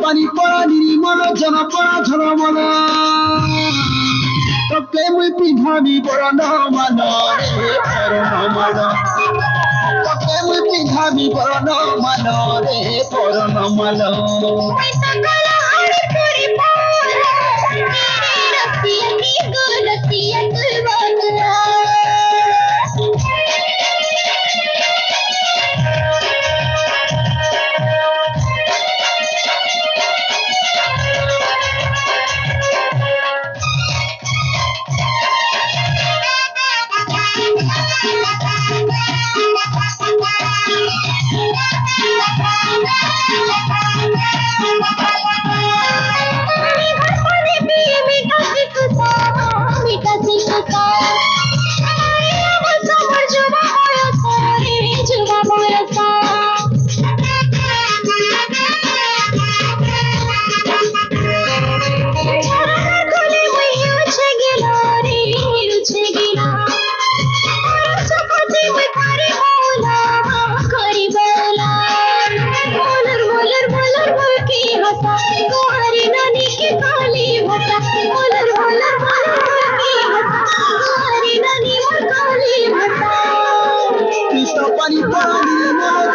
পানি পড়া নির্মল জন পড়া ঝলমল তোকে মুই পিন্ধাবি বরণ মান রে বরণ মান তোকে মুই পিন্ধাবি বরণ মান রে বরণ মান পানি পানি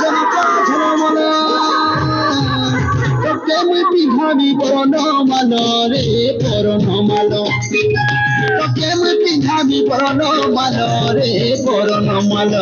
জন পড়া ঝলমল তোকে মুই পিন্ধাবি বরণ মান রে বরণ মান তোকে মুই পিন্ধাবি বরণ মান রে বরণ মান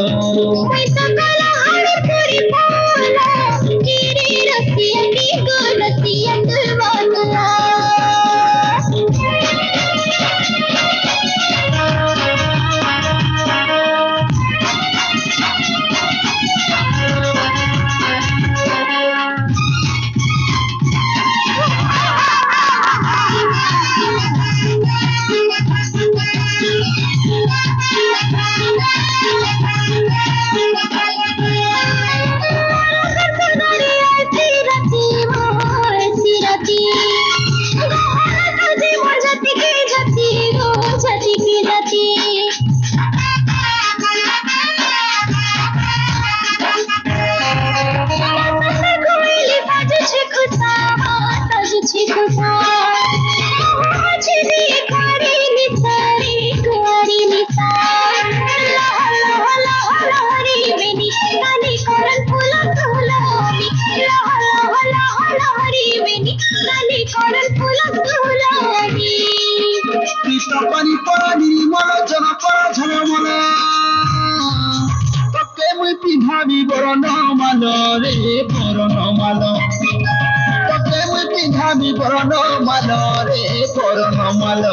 পানি পড়া নির্মল জন পড়া ঝলমল তোকে মুই পিন্ধাবি বরণ মান রে বরণ মান তোকে মুই পিন্ধাবি বরণ মান রে বরণ মান